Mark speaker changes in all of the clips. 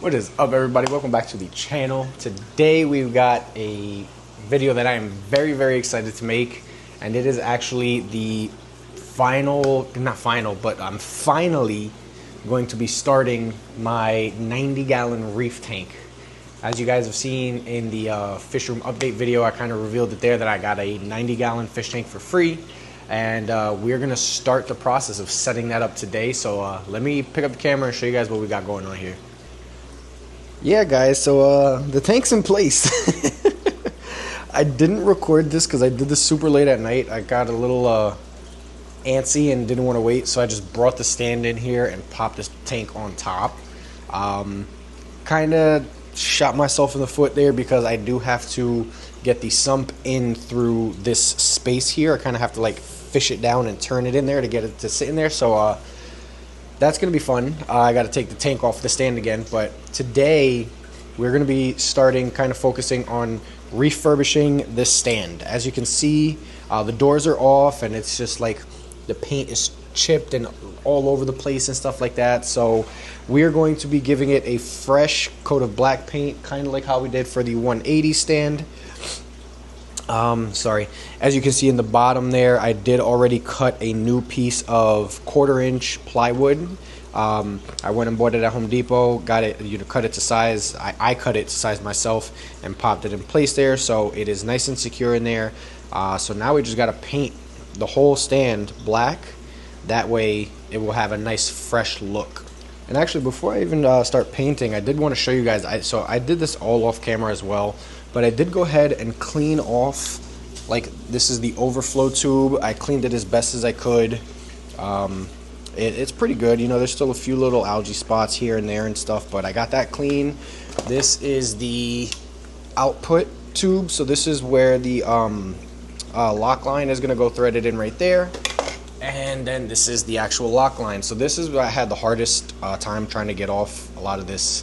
Speaker 1: What is up, everybody? Welcome back to the channel. Today we've got a video that I am very excited to make, and it is actually the not final, but I'm finally going to be starting my 90-gallon reef tank. As you guys have seen in the fish room update video, I kind of revealed it there that I got a 90-gallon fish tank for free, and we're gonna start the process of setting that up today. So let me pick up the camera and show you guys what we got going on here. Yeah, guys, so the tank's in place. I didn't record this because I did this super late at night. I got a little antsy and didn't want to wait, so I just brought the stand in here and popped this tank on top. Kind of shot myself in the foot there because I do have to get the sump in through this space here. I kind of have to like fish it down and turn it in there to get it to sit in there. So that's going to be fun. I got to take the tank off the stand again, but today we're going to be starting kind of focusing on refurbishing this stand. As you can see, the doors are off and it's just like the paint is chipped and all over the place and stuff like that. So we're going to be giving it a fresh coat of black paint, kind of like how we did for the 180 stand. Sorry, as you can see in the bottom there, I did already cut a new piece of 1/4-inch plywood. I went and bought it at Home Depot, got it, cut it to size. I cut it to size myself and popped it in place there, so it is nice and secure in there. So now we just got to paint the whole stand black. That way it will have a nice fresh look. And actually, before I even start painting, I did want to show you guys, so I did this all off camera as well, but I did go ahead and clean off, like, this is the overflow tube. I cleaned it as best as I could. It's pretty good. You know, there's still a few little algae spots here and there and stuff, but I got that clean. This is the output tube, so this is where the lock line is going to go threaded in right there. And then this is the actual lock line. So this is where I had the hardest time trying to get off a lot of this.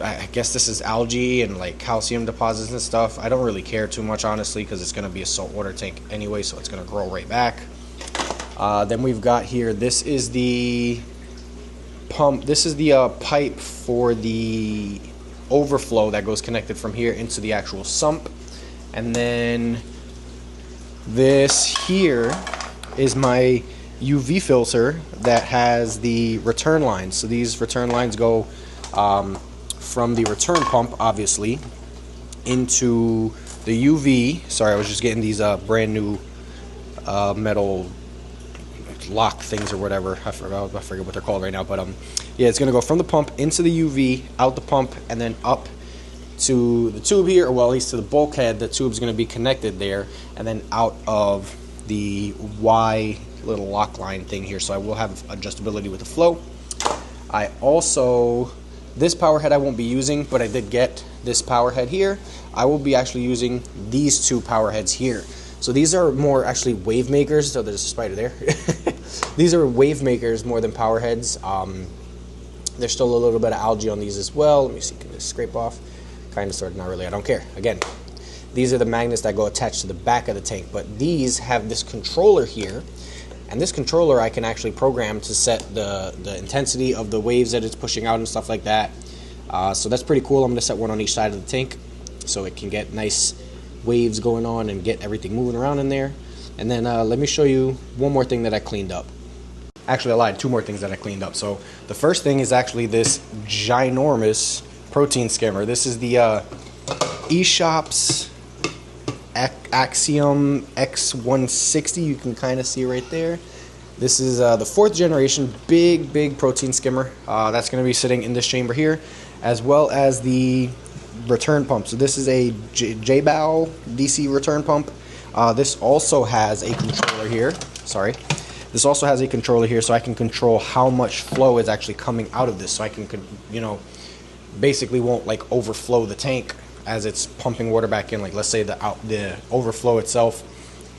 Speaker 1: I guess this is algae and like calcium deposits and stuff. I don't really care too much, honestly, because it's going to be a saltwater tank anyway, so it's going to grow right back. Then we've got here, this is the pump. This is the pipe for the overflow that goes connected from here into the actual sump. And then this here is my UV filter that has the return lines. So these return lines go from the return pump, obviously, into the UV. Sorry, I was just getting these brand new metal lock things or whatever. I forget what they're called right now, but yeah, it's gonna go from the pump into the UV, out the pump, and then up to the tube here, or well, at least to the bulkhead. The tube's gonna be connected there, and then out of the Y little lock line thing here, so I will have adjustability with the flow. I also, this power head I won't be using, but I did get this power head here. I will be actually using these two power heads here. So these are more actually wave makers. So there's a spider there. These are wave makers more than power heads. There's still a little bit of algae on these as well. Let me see, can this scrape off? Kind of, sort of, not really, I don't care. Again, these are the magnets that go attached to the back of the tank, but these have this controller here, and this controller I can actually program to set the intensity of the waves that it's pushing out and stuff like that. So that's pretty cool. I'm going to set one on each side of the tank so it can get nice waves going on and get everything moving around in there. And then let me show you one more thing that I cleaned up. Actually, I lied, two more things that I cleaned up. So the first thing is actually this ginormous protein skimmer. This is the eShop's Axiom X160. You can kind of see right there. This is the 4th generation big protein skimmer. That's going to be sitting in this chamber here, as well as the return pump. So this is a J-Bow DC return pump. This also has a controller here. Sorry. This also has a controller here, so I can control how much flow is actually coming out of this. So I can, you know, basically won't like overflow the tank as it's pumping water back in. Like, let's say the overflow itself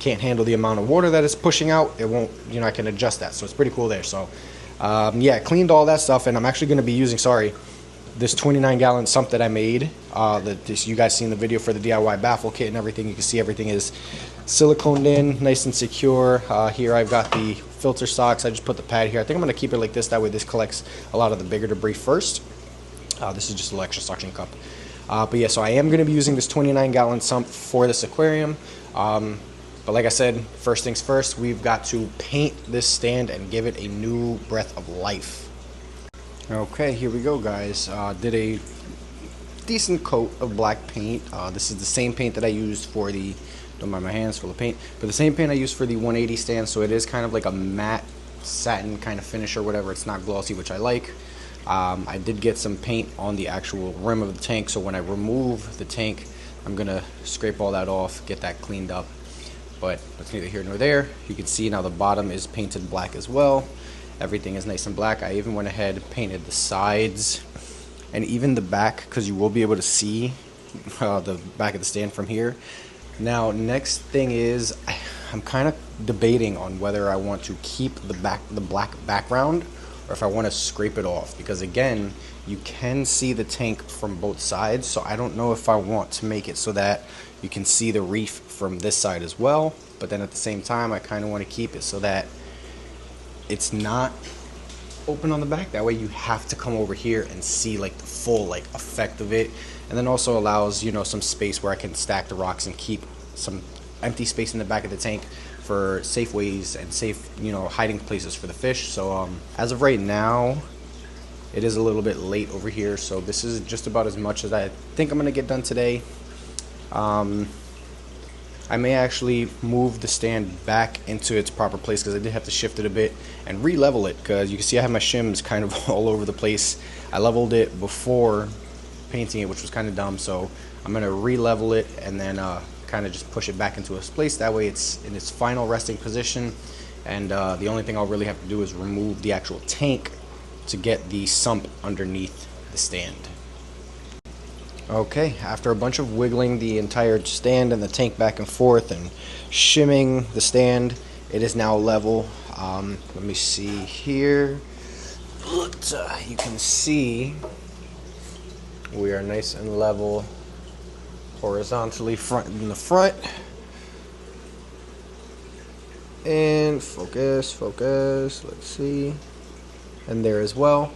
Speaker 1: can't handle the amount of water that it's pushing out. It won't, you know, I can adjust that. So it's pretty cool there. So yeah, cleaned all that stuff, and I'm actually going to be using, this 29-gallon sump that I made. You guys seen the video for the DIY baffle kit and everything. You can see everything is siliconed in, nice and secure. Here I've got the filter socks. I just put the pad here. I think I'm going to keep it like this. That way this collects a lot of the bigger debris first. This is just an extra suction cup. But yeah, so I am going to be using this 29-gallon sump for this aquarium. But like I said, first things first, we've got to paint this stand and give it a new breath of life. Okay, here we go, guys. Did a decent coat of black paint. This is the same paint that I used for the, don't mind my hands full of paint, but the same paint I used for the 180 stand, so it is kind of like a matte satin kind of finish or whatever. It's not glossy, which I like. I did get some paint on the actual rim of the tank, so when I remove the tank, I'm gonna scrape all that off, get that cleaned up. But that's neither here nor there. You can see now the bottom is painted black as well. Everything is nice and black. I even went ahead and painted the sides and even the back, because you will be able to see the back of the stand from here. Now, next thing is I'm kind of debating on whether I want to keep the black background or if I want to scrape it off, because again, you can see the tank from both sides, so I don't know if I want to make it so that you can see the reef from this side as well, but then at the same time I kind of want to keep it so that it's not open on the back. That way you have to come over here and see like the full like effect of it, and then also allows, you know, some space where I can stack the rocks and keep some empty space in the back of the tank for safe ways and safe, you know, hiding places for the fish. So as of right now, it is a little bit late over here, so this is just about as much as I think I'm gonna get done today. I may actually move the stand back into its proper place, because I did have to shift it a bit and re-level it, because you can see I have my shims kind of all over the place. I leveled it before painting it, which was kind of dumb, so I'm gonna re-level it and then kind of just push it back into its place. That way it's in its final resting position, and the only thing I'll really have to do is remove the actual tank to get the sump underneath the stand. Okay, after a bunch of wiggling the entire stand and the tank back and forth and shimming the stand, it is now level. Let me see here. You can see we are nice and level horizontally in the front. And focus, let's see. And there as well.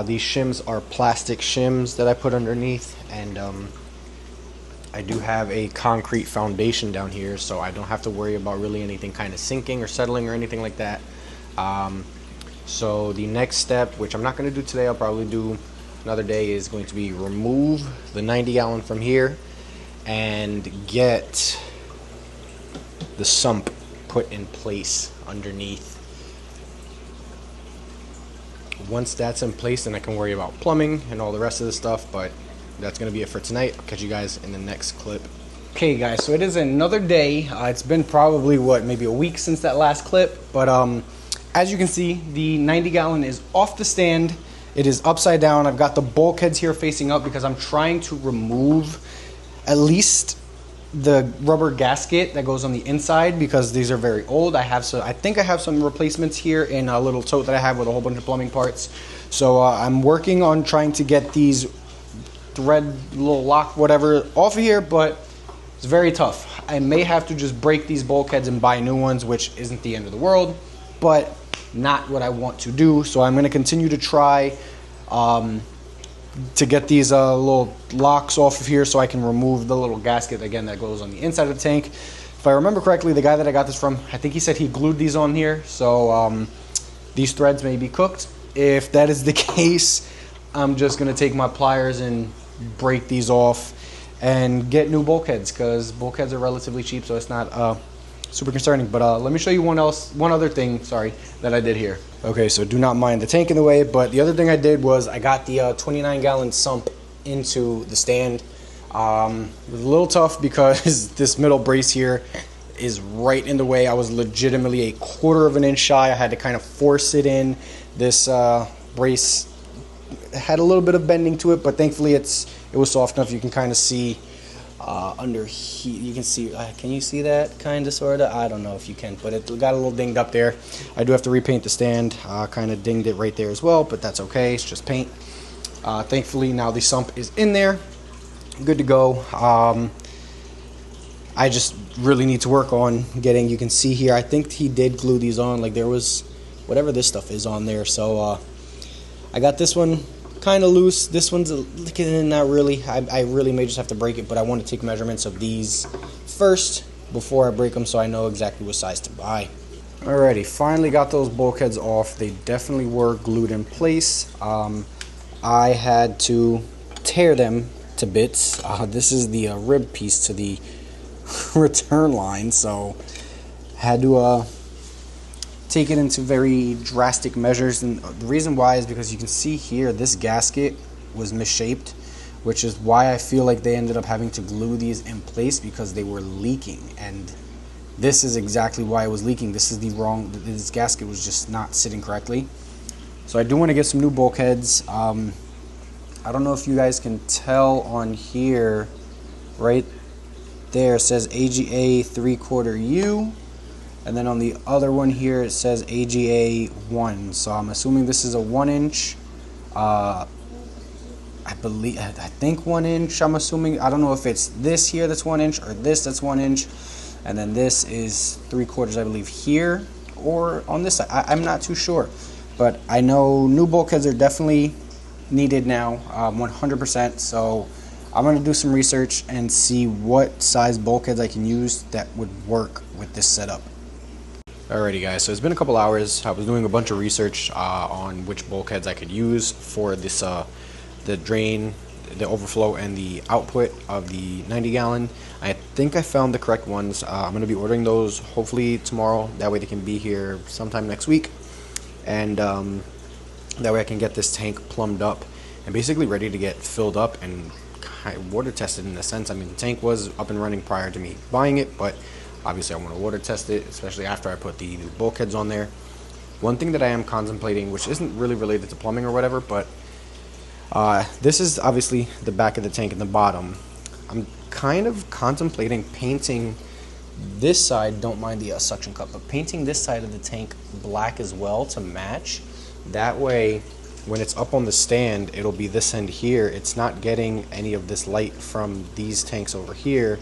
Speaker 1: These shims are plastic shims that I put underneath, and I do have a concrete foundation down here, so I don't have to worry about really anything kind of sinking or settling or anything like that. So the next step, which I'm not going to do today, I'll probably do another day, is going to be remove the 90-gallon from here and get the sump put in place underneath. Once that's in place, then I can worry about plumbing and all the rest of the stuff, but that's going to be it for tonight. I'll catch you guys in the next clip. Okay guys, so it is another day. It's been probably, maybe a week since that last clip, but as you can see, the 90-gallon is off the stand. It is upside down. I've got the bulkheads here facing up because I'm trying to remove at least the rubber gasket that goes on the inside, because these are very old. I think I have some replacements here in a little tote that I have with a whole bunch of plumbing parts. So I'm working on trying to get these thread, little lock, whatever, off of here, but it's very tough. I may have to just break these bulkheads and buy new ones, which isn't the end of the world, but not what I want to do. So I'm going to continue to try to get these little locks off of here so I can remove the little gasket again that goes on the inside of the tank. If I remember correctly, the guy that I got this from, I think he said he glued these on here, so these threads may be cooked. If that is the case, I'm just going to take my pliers and break these off and get new bulkheads, because bulkheads are relatively cheap, so it's not super concerning. But let me show you one other thing, that I did here. Okay, so do not mind the tank in the way, but the other thing I did was I got the 29-gallon sump into the stand. It was a little tough because this middle brace here is right in the way. I was legitimately 1/4 of an inch shy. I had to kind of force it in. This brace had a little bit of bending to it, but thankfully it was soft enough. You can kind of see under here, you can see, can you see that kind of, sort of? I don't know if you can, but it got a little dinged up there. I do have to repaint the stand. Kind of dinged it right there as well, but that's okay, it's just paint. Thankfully now the sump is in there, good to go. I just really need to work on getting, you can see here, I think he did glue these on, like there was whatever this stuff is on there. So I got this one kind of loose. This one's not really. I really may just have to break it, but I want to take measurements of these first before I break them so I know exactly what size to buy. Alrighty, finally got those bulkheads off. They definitely were glued in place. I had to tear them to bits. This is the rib piece to the return line, so had to take it into very drastic measures. And the reason why is because you can see here this gasket was misshaped, which is why I feel like they ended up having to glue these in place, because they were leaking. And this is exactly why it was leaking. This gasket was just not sitting correctly. So I do want to get some new bulkheads. I don't know if you guys can tell on here, right there it says AGA 3/4 U, and then on the other one here it says AGA 1. So I'm assuming this is a 1-inch. I think 1 inch. I'm assuming. I don't know if it's this here that's 1 inch or this that's 1 inch, and then this is 3/4, I believe, here or on this side. I'm not too sure, but I know new bulkheads are definitely needed now, 100%. So I'm going to do some research and see what size bulkheads I can use that would work with this setup. Alrighty guys, so it's been a couple hours. I was doing a bunch of research on which bulkheads I could use for this, the drain, the overflow, and the output of the 90-gallon. I think I found the correct ones. I'm going to be ordering those hopefully tomorrow. That way they can be here sometime next week. And that way I can get this tank plumbed up and basically ready to get filled up and water tested in a sense. I mean, the tank was up and running prior to me buying it, but obviously I want to water test it, especially after I put the new bulkheads on there. One thing that I am contemplating, which isn't really related to plumbing or whatever, but this is obviously the back of the tank and the bottom. I'm kind of contemplating painting this side, don't mind the suction cup, but painting this side of the tank black as well to match. That way, when it's up on the stand, it'll be this end here. It's not getting any of this light from these tanks over here,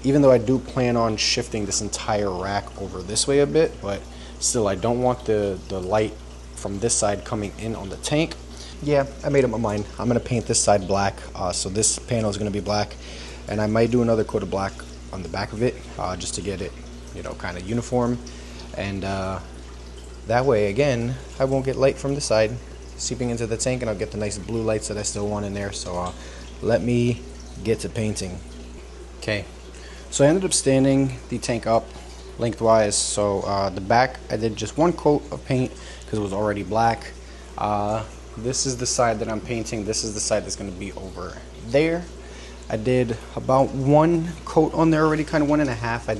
Speaker 1: even though I do plan on shifting this entire rack over this way a bit, but still I don't want the light from this side coming in on the tank. Yeah, I made up my mind. I'm going to paint this side black, so this panel is going to be black, and I might do another coat of black on the back of it, just to get it, you know, kind of uniform. And that way, again, I won't get light from the side seeping into the tank, and I'll get the nice blue lights that I still want in there. So let me get to painting. Okay, so I ended up standing the tank up lengthwise. So the back, I did just one coat of paint because it was already black. This is the side that I'm painting. This is the side that's going to be over there. I did about one coat on there already, kind of 1.5. I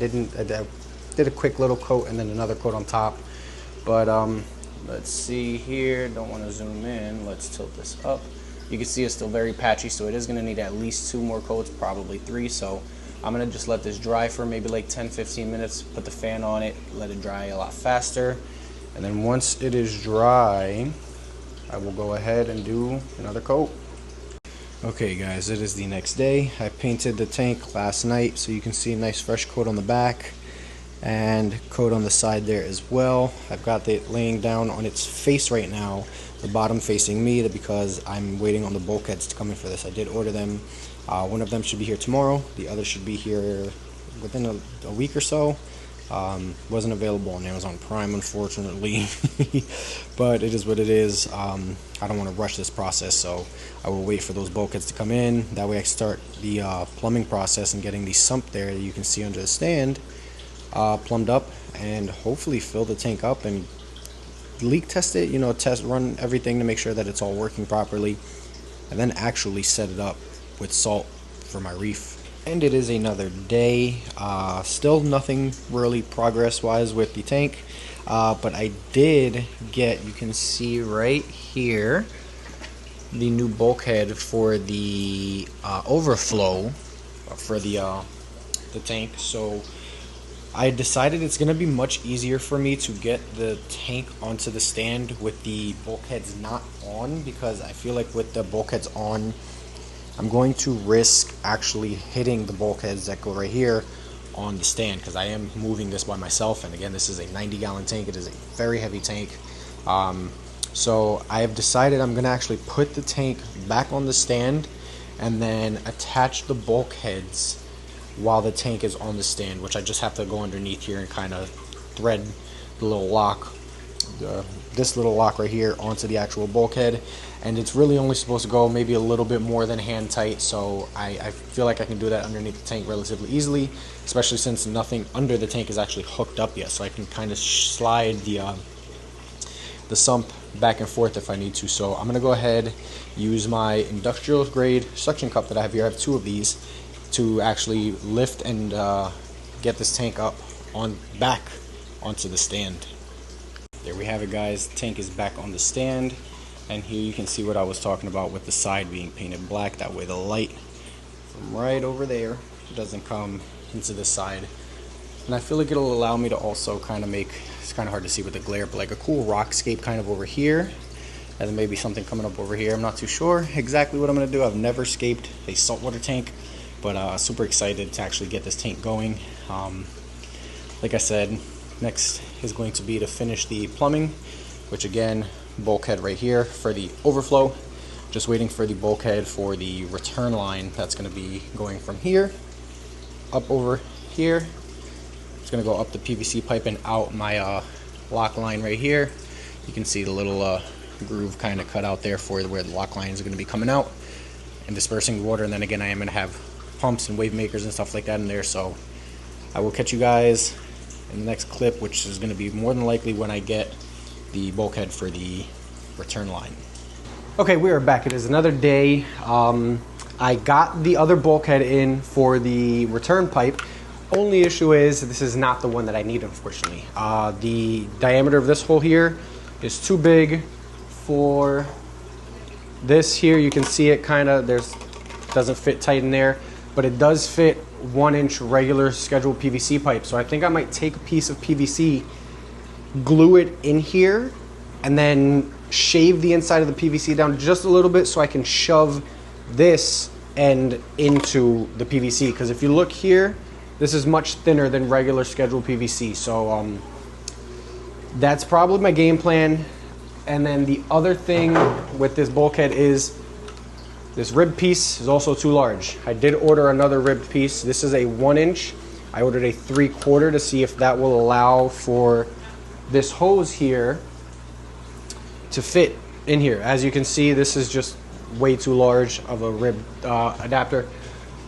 Speaker 1: did a quick little coat and then another coat on top. But let's see here. Don't want to zoom in. Let's tilt this up. You can see it's still very patchy, so it is going to need at least 2 more coats, probably 3. So I'm going to just let this dry for maybe like 10-15 minutes, put the fan on it, let it dry a lot faster. And then once it is dry, I will go ahead and do another coat. Okay guys, it is the next day. I painted the tank last night, so you can see a nice fresh coat on the back and coat on the side there as well. I've got it laying down on its face right now, the bottom facing me, because I'm waiting on the bulkheads to come in for this. I did order them. One of them should be here tomorrow. The other should be here within a week or so. Wasn't available on Amazon Prime, unfortunately, but it is what it is. I don't want to rush this process, so I will wait for those bulkheads to come in. That way I can start the plumbing process and getting the sump there that you can see under the stand plumbed up, and hopefully fill the tank up and leak test it, you know, run everything to make sure that it's all working properly, and then actually set it up with salt for my reef. And it is another day. Still nothing really progress wise with the tank, but I did get, you can see right here, the new bulkhead for the overflow for the tank. So I decided it's going to be much easier for me to get the tank onto the stand with the bulkheads not on, because I feel like with the bulkheads on, I'm going to risk actually hitting the bulkheads that go right here on the stand, because I am moving this by myself. And again, this is a 90-gallon tank. It is a very heavy tank. So I have decided I'm gonna actually put the tank back on the stand and then attach the bulkheads while the tank is on the stand, which I just have to go underneath here and kind of thread the little lock, this little lock right here onto the actual bulkhead. And it's really only supposed to go maybe a little bit more than hand tight, so I feel like I can do that underneath the tank relatively easily, especially since nothing under the tank is actually hooked up yet, so I can kind of slide the sump back and forth if I need to. So I'm gonna go ahead, use my industrial grade suction cup that I have here. I have 2 of these to actually lift and get this tank up back onto the stand. There we have it, guys. The tank is back on the stand, and here you can see what I was talking about with the side being painted black. That way the light from right over there doesn't come into the side. And I feel like it'll allow me to also kind of make, it's kind of hard to see with the glare, but like a cool rockscape kind of over here, and then maybe something coming up over here. I'm not too sure exactly what I'm going to do. I've never scaped a saltwater tank, but super excited to actually get this tank going. Like I said, next is going to be to finish the plumbing, which again, bulkhead right here for the overflow. Just waiting for the bulkhead for the return line that's going to be going from here up over here. It's going to go up the PVC pipe and out my lock line right here. You can see the little groove kind of cut out there for where the lock lines are going to be coming out and dispersing the water. And then again, I am going to have pumps and wave makers and stuff like that in there. So I will catch you guys in the next clip, which is going to be more than likely when I get the bulkhead for the return line. Okay, we are back. It is another day. I got the other bulkhead in for the return pipe. Only issue is this is not the one that I need, unfortunately. The diameter of this hole here is too big for this here. You can see it kind of, doesn't fit tight in there, but it does fit 1-inch regular scheduled PVC pipe. So I think I might take a piece of PVC, glue it in here, and then shave the inside of the PVC down just a little bit so I can shove this end into the PVC. Because if you look here, this is much thinner than regular scheduled PVC. So that's probably my game plan. And then the other thing with this bulkhead is this rib piece is also too large. I did order another rib piece. This is a 1-inch. I ordered a 3/4 to see if that will allow for this hose here to fit in here. As you can see, this is just way too large of a rib adapter.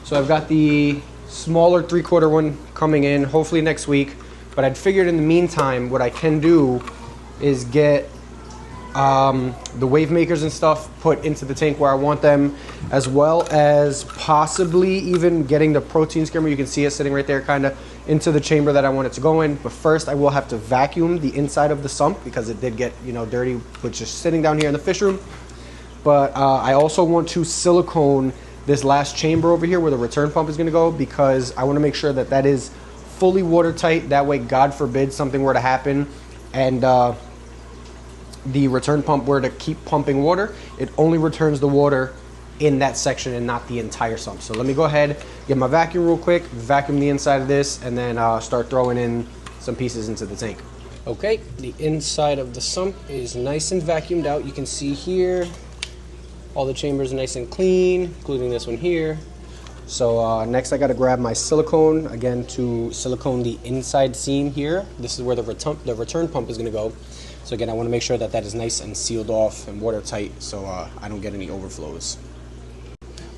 Speaker 1: So I've got the smaller 3/4 one coming in hopefully next week, but I'd figured in the meantime what I can do is get the wave makers and stuff put into the tank where I want them, as well as possibly even getting the protein skimmer. You can see it sitting right there kind of into the chamber that I want it to go in. But first I will have to vacuum the inside of the sump because it did get, you know, dirty with just sitting down here in the fish room. But I also want to silicone this last chamber over here where the return pump is going to go, because I want to make sure that that is fully watertight. That way, God forbid something were to happen and the return pump were to keep pumping water, it only returns the water in that section and not the entire sump. So let me go ahead, get my vacuum real quick, vacuum the inside of this, and then start throwing in some pieces into the tank. Okay, the inside of the sump is nice and vacuumed out. You can see here all the chambers are nice and clean, including this one here. So next I got to grab my silicone, again, to silicone the inside seam here. This is where the return pump is going to go. So again, I want to make sure that that is nice and sealed off and watertight, so I don't get any overflows.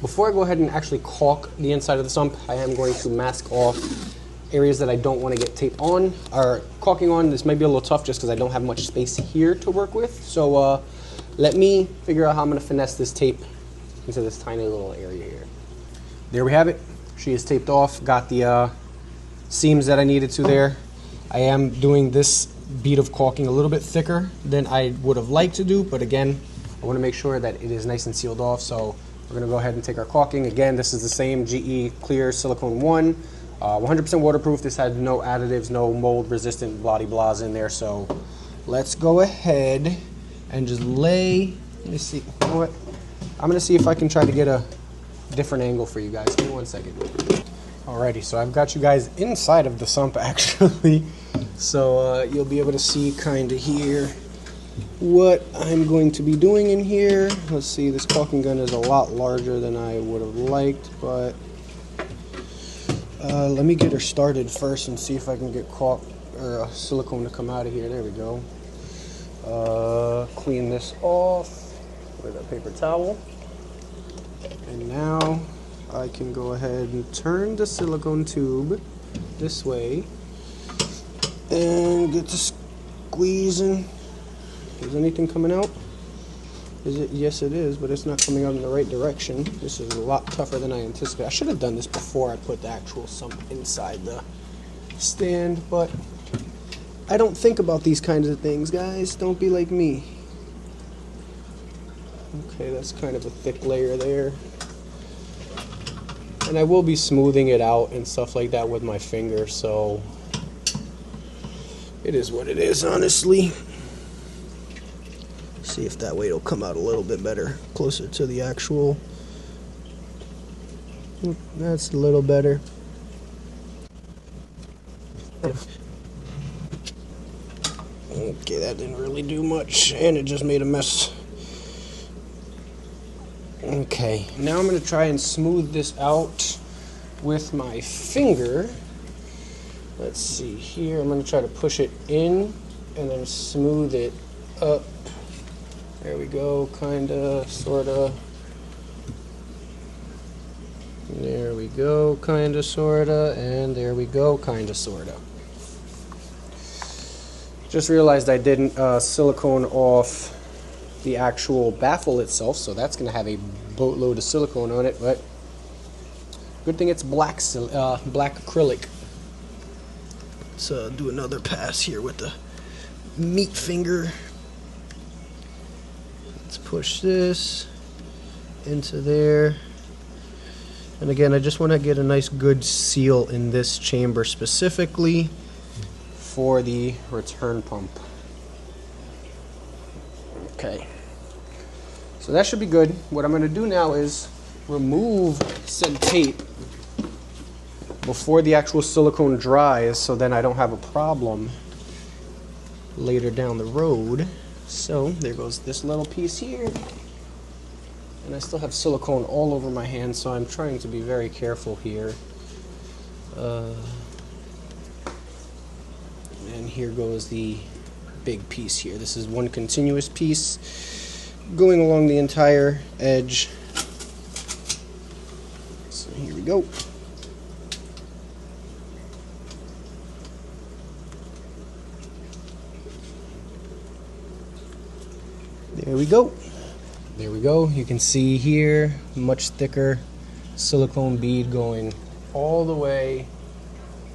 Speaker 1: Before I go ahead and actually caulk the inside of the sump, I am going to mask off areas that I don't want to get tape on, or caulking on. This might be a little tough just because I don't have much space here to work with. So let me figure out how I'm going to finesse this tape into this tiny little area here. There we have it. She is taped off. Got the seams that I needed to there. I am doing this bead of caulking a little bit thicker than I would have liked to do, but again, I want to make sure that it is nice and sealed off. So we're going to go ahead and take our caulking. Again, this is the same GE Clear Silicone 1, 100% waterproof. This had no additives, no mold resistant blah blahs in there. So let's go ahead and just lay. Let me see. You know what? I'm going to see if I can try to get a different angle for you guys. Give me 1 second. Alrighty, so I've got you guys inside of the sump actually. So you'll be able to see kind of here
Speaker 2: what I'm going to be doing in here. Let's see, this caulking gun is a lot larger than I would have liked, but let me get her started first and see if I can get caulk or silicone to come out of here. There we go. Clean this off with a paper towel. And now I can go ahead and turn the silicone tube this way and get to squeezing. Is anything coming out? Is it? Yes, it is, but it's not coming out in the right direction. This is a lot tougher than I anticipated. I should have done this before I put the actual sump inside the stand, but I don't think about these kinds of things, guys. Don't be like me. Okay, that's kind of a thick layer there. And I will be smoothing it out and stuff like that with my finger, so it is what it is, honestly. See if that way it'll come out a little bit better, closer to the actual. That's a little better. Okay, that didn't really do much, and it just made a mess. Okay, now I'm going to try and smooth this out with my finger. Let's see here, I'm going to try to push it in and then smooth it up. There we go, kinda, sorta. There we go, kinda, sorta, and there we go, kinda, sorta. Just realized I didn't silicone off the actual baffle itself, so that's gonna have a boatload of silicone on it, but good thing it's black acrylic. Let's do another pass here with the meat finger. Let's push this into there. And again, I just want to get a nice good seal in this chamber specifically for the return pump. Okay. So that should be good. What I'm going to do now is remove said tape before the actual silicone dries, so then I don't have a problem later down the road. So there goes this little piece here, and I still have silicone all over my hand, so I'm trying to be very careful here. And here goes the big piece here. This is one continuous piece going along the entire edge. So here we go. There we go. There we go. You can see here, much thicker silicone bead going all the way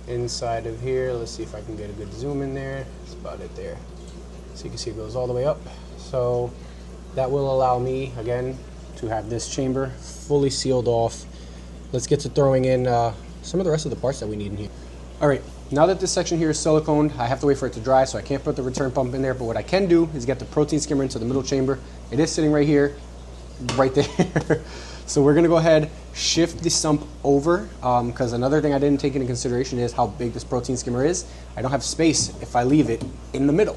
Speaker 2: inside of here. Let's see if I can get a good zoom in there. That's about it there. So you can see it goes all the way up. So that will allow me, again, to have this chamber fully sealed off. Let's get to throwing in some of the rest of the parts that we need in here. All right. Now that this section here is siliconed, I have to wait for it to dry, so I can't put the return pump in there, but what I can do is get the protein skimmer into the middle chamber. It is sitting right here, right there. So we're gonna go ahead, shift the sump over, because another thing I didn't take into consideration is how big this protein skimmer is. I don't have space if I leave it in the middle.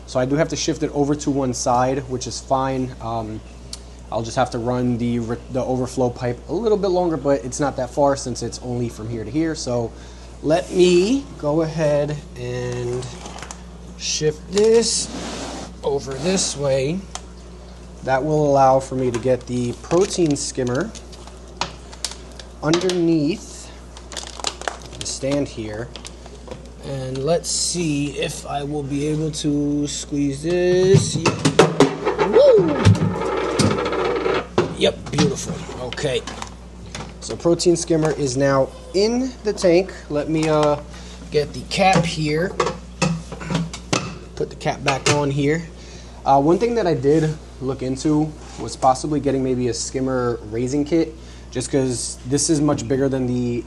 Speaker 2: So I do have to shift it over to one side, which is fine. I'll just have to run the overflow pipe a little bit longer, but it's not that far since it's only from here to here. So let me go ahead and shift this over this way. That will allow for me to get the protein skimmer underneath the stand here. And let's see if I will be able to squeeze this. Woo! Yep, beautiful. Okay. So protein skimmer is now in the tank. Let me get the cap here. Put the cap back on here. One thing that I did look into was possibly getting maybe a skimmer raising kit, just because this is much bigger than the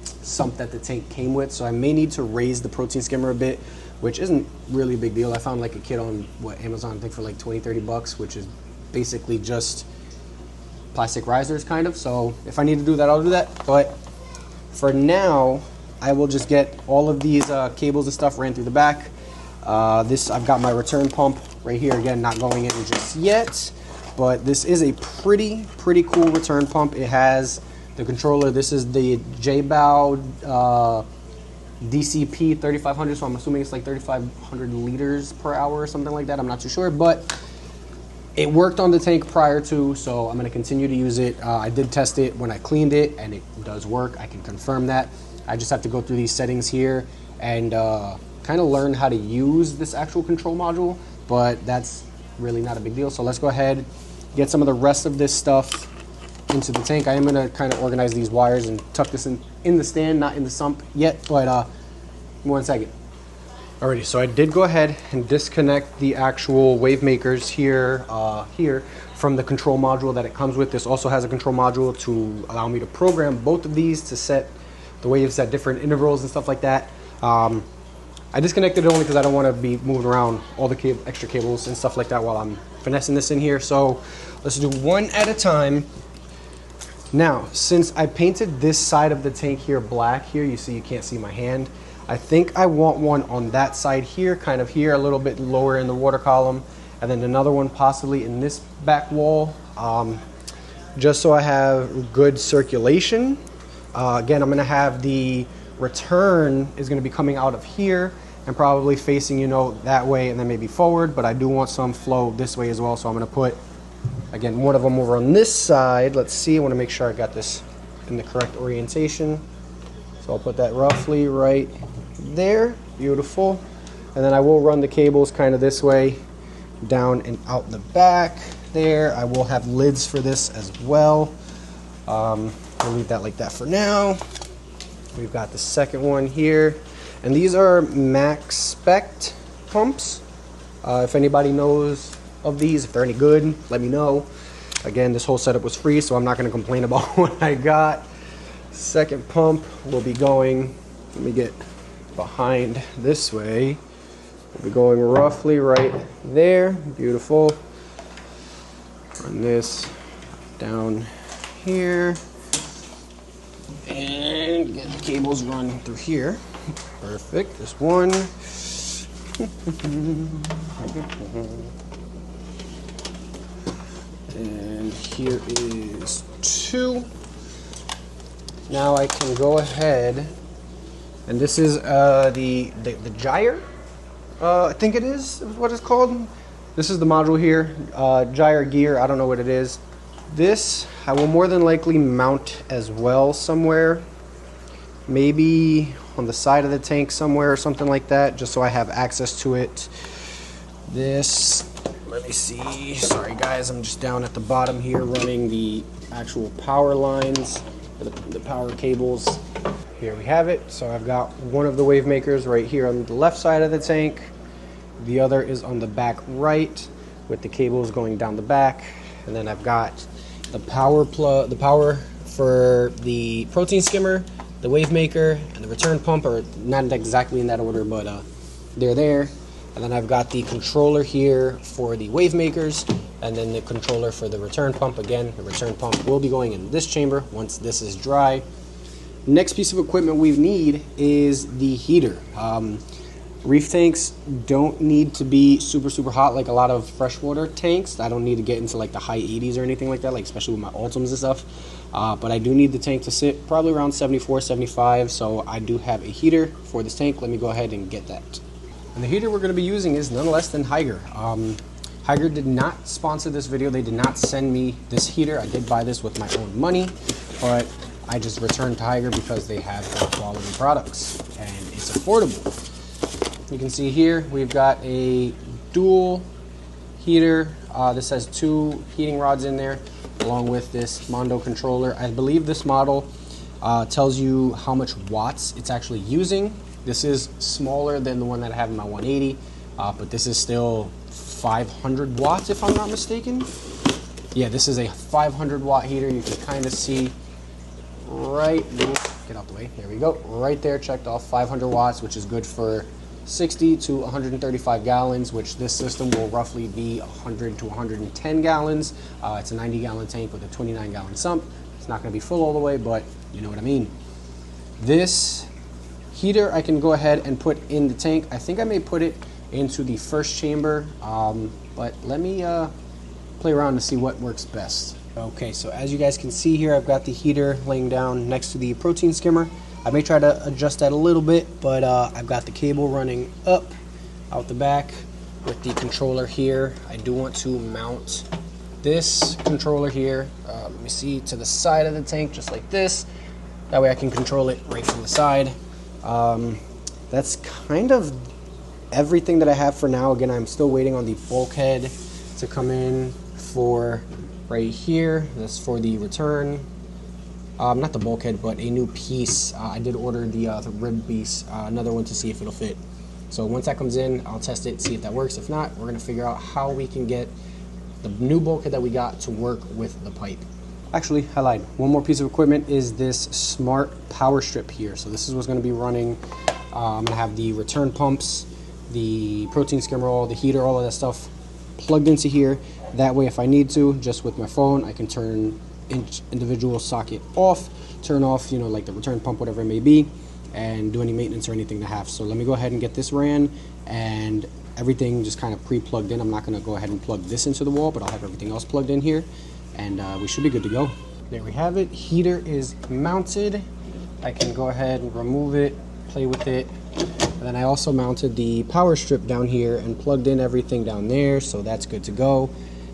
Speaker 2: sump that the tank came with, so I may need to raise the protein skimmer a bit, which isn't really a big deal. I found like a kit on Amazon, I think for like 20-30 bucks, which is basically just plastic risers kind of. So if I need to do that, I'll do that, but for now I will just get all of these cables and stuff ran through the back. I've got my return pump
Speaker 1: right here. Again, not going in just yet, but this is a pretty cool return pump. It has the controller. This is the J-Bow DCP 3500, so I'm assuming it's like 3,500 liters per hour or something like that. I'm not too sure, but it worked on the tank prior to, so I'm going to continue to use it. I did test it when I cleaned it, and it does work. I can confirm that. I just have to go through these settings here and kind of learn how to use this actual control module, but that's really not a big deal. So let's go ahead, get some of the rest of this stuff into the tank. I am going to kind of organize these wires and tuck this in the stand, not in the sump yet, but 1 second. Alrighty, so I did go ahead and disconnect the actual wave makers here from the control module that it comes with. This also has a control module to allow me to program both of these to set the waves at different intervals and stuff like that. I disconnected it only because I don't want to be moving around all the extra cables and stuff like that while I'm finessing this in here. So let's do one at a time. Now, since I painted this side of the tank here black here, you see you can't see my hand. I think I want one on that side here, kind of here, a little bit lower in the water column, and then another one possibly in this back wall, just so I have good circulation. Again, I'm going to have the return is going to be coming out of here and probably facing, you know, that way and then maybe forward, but I do want some flow this way as well, so I'm going to put, again, one of them over on this side. Let's see, I want to make sure I got this in the correct orientation. So I'll put that roughly right there. Beautiful. And then I will run the cables kind of this way, down and out the back there. I will have lids for this as well. We'll leave that like that for now. We've got the second one here. And these are max spec pumps. If anybody knows of these, if they're any good, let me know. Again, this whole setup was free, so I'm not going to complain about what I got. Second pump will be going, let me get behind this way. We'll be going roughly right there. Beautiful. Run this down here. And get the cables run through here. Perfect. This one. And here is 2. Now I can go ahead, and this is the gyre, I think it is what it's called. This is the module here, gyre gear, I don't know what it is. This I will more than likely mount as well somewhere, maybe on the side of the tank somewhere or something like that, just so I have access to it. This, let me see, sorry guys, I'm just down at the bottom here running the actual power lines. The power cables. Here we have it. So I've got one of the wave makers right here on the left side of the tank. The other is on the back right with the cables going down the back. And then I've got the power for the protein skimmer, the wave maker, and the return pump, or not exactly in that order, but they're there. And then I've got the controller here for the wave makers, and then the controller for the return pump. Again, the return pump will be going in this chamber once this is dry. Next piece of equipment we need is the heater. Reef tanks don't need to be super hot like a lot of freshwater tanks. I don't need to get into like the high 80s or anything like that, like especially with my Ultims and stuff. But I do need the tank to sit probably around 74, 75, so I do have a heater for this tank. Let me go ahead and get that. And the heater we're going to be using is none less than Higer. Higer did not sponsor this video. They did not send me this heater. I did buy this with my own money, but I just returned to Higer because they have good quality products and it's affordable. You can see here we've got a dual heater. This has 2 heating rods in there along with this Mondo controller. I believe this model tells you how much watts it's actually using. This is smaller than the one that I have in my 180, but this is still 500 watts if I'm not mistaken. Yeah, this is a 500 watt heater. You can kind of see right, get out the way, there we go, right there, checked off 500 watts, which is good for 60 to 135 gallons, which this system will roughly be 100 to 110 gallons. It's a 90 gallon tank with a 29 gallon sump. It's not going to be full all the way, but you know what I mean. This heater I can go ahead and put in the tank. I think I may put it
Speaker 2: into the first chamber, but let me play around to see what works best. Okay, so as you guys can see here, I've got the heater laying down next to the protein skimmer. I may try to adjust that a little bit, but I've got the cable running up out the back with the controller here. I do want to mount this controller here, let me see, to the side of the tank, just like this. That way I can control it right from the side. That's kind of everything that I have for now. Again, I'm still waiting on the bulkhead to come in for right here. That's for the return. Not the bulkhead, but a new piece. I did order the rib piece, another one to see if it'll fit. So once that comes in, I'll test it, see if that works. If not, we're gonna figure out how we can get the new bulkhead that we got to work with the pipe. Actually, I lied. One more piece of equipment is this smart power strip here. So this is what's gonna be running. I'm gonna have the return pumps, the protein skimmer roll, the heater, all of that stuff plugged into here. That way, if I need to, just with my phone, I can turn each individual socket off, turn off, you know, like the return pump, whatever it may be, and do any maintenance or anything to have. So let me go ahead and get this ran and everything just kind of pre-plugged in. I'm not going to go ahead and plug this into the wall, but I'll have everything else plugged in here, and we should be good to go. There we have it. Heater is mounted. I can go ahead and remove it, play with it. And then I also mounted the power strip down here and plugged in everything down there, so that's good to go.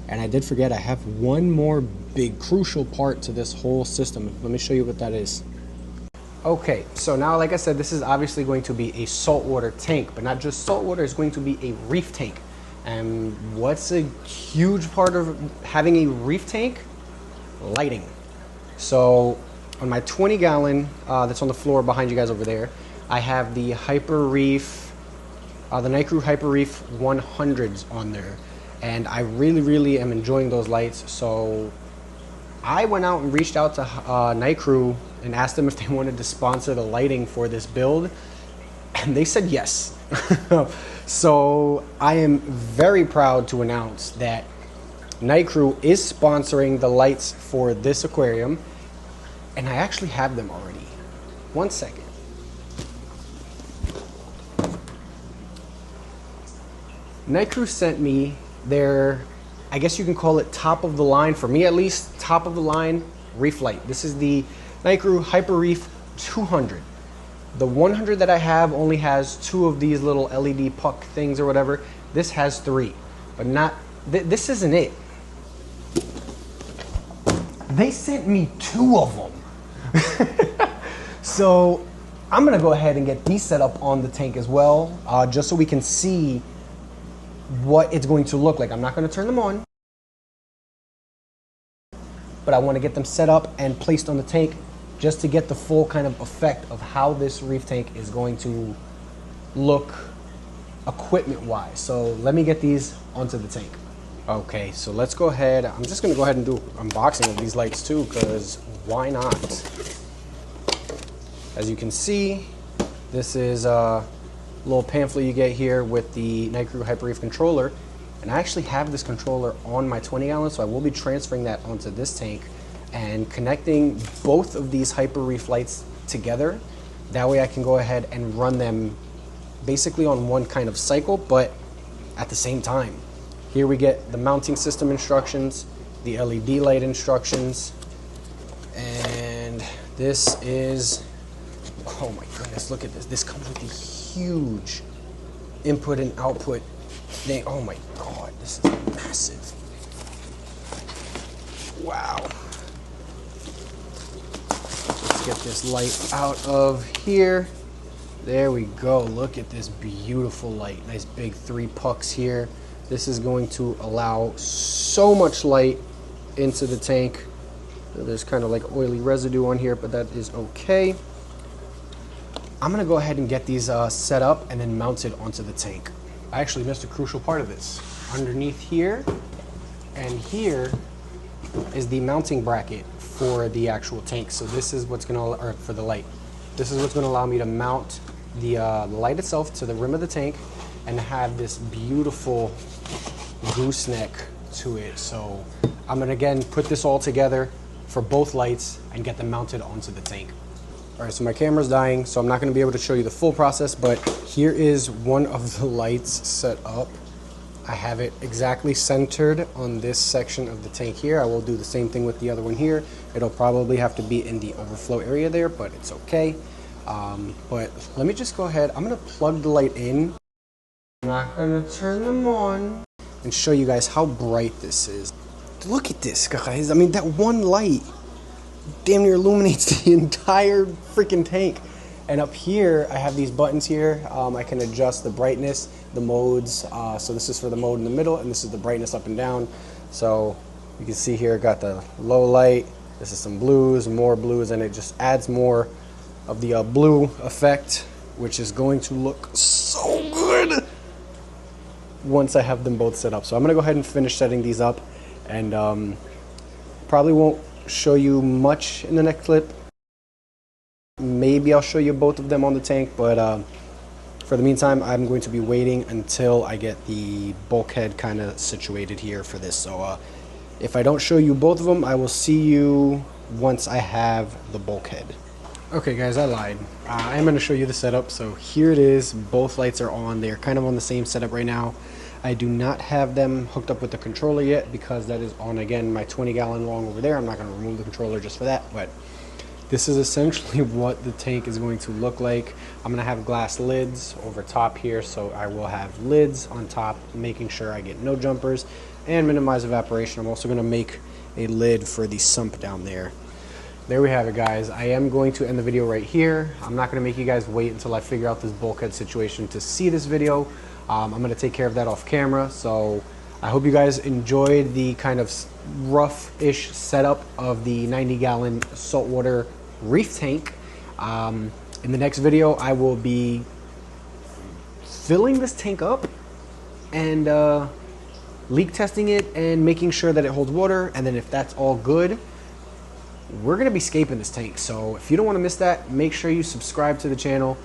Speaker 2: And I did forget, I have one more big crucial part to this whole system. Let me show you what that is. Okay, so now, like I said, this is obviously going to be a saltwater tank, but not just saltwater, it's going to be a reef tank. And what's a huge part of having a reef tank? Lighting. So on my 20-gallon that's on the floor behind you guys over there, I have the Hyper Reef, the Night Crew Hyper Reef 100s on there. And I really am enjoying those lights. So I went out and reached out to Night Crew and asked them if they wanted to sponsor the lighting for this build, and they said yes. So I am very proud to announce that Night Crew is sponsoring the lights for this aquarium, and I actually have them already. One second. Night Crew sent me their, I guess you can call it top of the line, for me at least, top of the line reef light. This is the Night Crew Hyper Reef 200. The 100 that I have only has 2 of these little LED puck things or whatever. This has 3, but not, this isn't it. They sent me 2 of them. So I'm gonna go ahead and get these set up on the tank as well, just so we can see what it's going to look like. I'm not gonna turn them on, but I wanna get them set up and placed on the tank just to get the full kind of effect of how this reef tank is going to look equipment-wise. So let me get these onto the tank. Okay, so let's go ahead. I'm just gonna go ahead and do unboxing of these lights too, because why not? As you can see, this is a little pamphlet you get here with the Night Crew Hyper Reef controller. And I actually have this controller on my 20-gallon, so I will be transferring that onto this tank and connecting both of these Hyper Reef lights together. That way I can go ahead and run them basically on one kind of cycle, but at the same time. Here we get the mounting system instructions, the LED light instructions, and this is, oh my goodness, look at this. This comes with a huge input and output thing. Oh my God, this is massive. Wow. Let's get this light out of here. There we go. Look at this beautiful light. Nice big 3 pucks here. This is going to allow so much light into the tank. There's kind of like oily residue on here, but that is okay. I'm gonna go ahead and get these set up and then mounted onto the tank. I actually missed a crucial part of this. Underneath here and here is the mounting bracket for the actual tank. So this is what's gonna, or for the light. This is what's gonna allow me to mount the light itself to the rim of the tank and have this beautiful gooseneck to it. So I'm gonna again put this all together for both lights and get them mounted onto the tank. All right, so my camera's dying, so I'm not gonna be able to show you the full process, but here is one of the lights set up. I have it exactly centered on this section of the tank here. I will do the same thing with the other one here. It'll probably have to be in the overflow area there, but it's okay. But let me just go ahead. I'm gonna plug the light in. I'm not gonna turn them on and show you guys how bright this is. Look at this, guys. I mean, that one light damn near illuminates the entire freaking tank. And up here, I have these buttons here. I can adjust the brightness, the modes. So this is for the mode in the middle, and this is the brightness up and down. So you can see here, got the low light. This is some blues, more blues, and it just adds more of the blue effect, which is going to look so good once I have them both set up. So I'm gonna go ahead and finish setting these up, and probably won't show you much in the next clip. Maybe I'll show you both of them on the tank, but for the meantime, I'm going to be waiting until I get the bulkhead kind of situated here for this. So if I don't show you both of them, I will see you once I have the bulkhead. Okay guys, I lied. I am going to show you the setup. So here it is. Both lights are on. They're kind of on the same setup right now. I do not have them hooked up with the controller yet because that is on, again, my 20-gallon long over there. I'm not going to remove the controller just for that, but this is essentially what the tank is going to look like. I'm going to have glass lids over top here, so I will have lids on top, making sure I get no jumpers and minimize evaporation. I'm also going to make a lid for the sump down there. There we have it, guys. I am going to end the video right here. I'm not going to make you guys wait until I figure out this bulkhead situation to see this video. I'm going to take care of that off camera. So I hope you guys enjoyed the kind of rough-ish setup of the 90-gallon saltwater reef tank. In the next video, I will be filling this tank up and leak testing it and making sure that it holds water. And then if that's all good, we're going to be scaping this tank. So if you don't want to miss that, make sure you subscribe to the channel,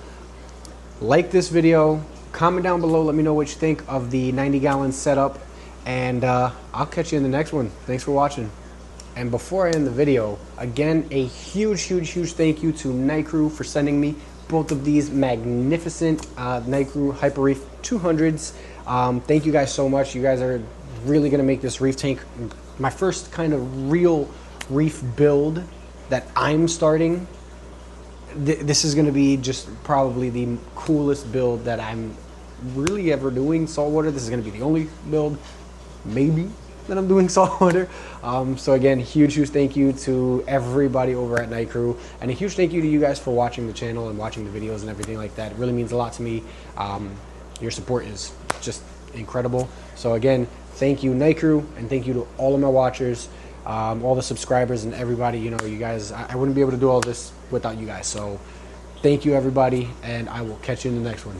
Speaker 2: like this video, comment down below, let me know what you think of the 90-gallon setup, and I'll catch you in the next one. Thanks for watching. And before I end the video, again, a huge thank you to Night Crew for sending me both of these magnificent Night Crew Hyper Reef 200s. Thank you guys so much. You guys are really going to make this reef tank my first kind of real reef build that I'm starting. This is going to be just probably the coolest build that I'm really ever doing saltwater. This is going to be the only build, maybe, that I'm doing saltwater. So again, huge thank you to everybody over at Night Crew, and a huge thank you to you guys for watching the channel and watching the videos and everything like that. It really means a lot to me. Your support is just incredible. So again, thank you, Night Crew, and thank you to all of my watchers, all the subscribers and everybody. You know, you guys, I wouldn't be able to do all this without you guys. So thank you, everybody, and I will catch you in the next one.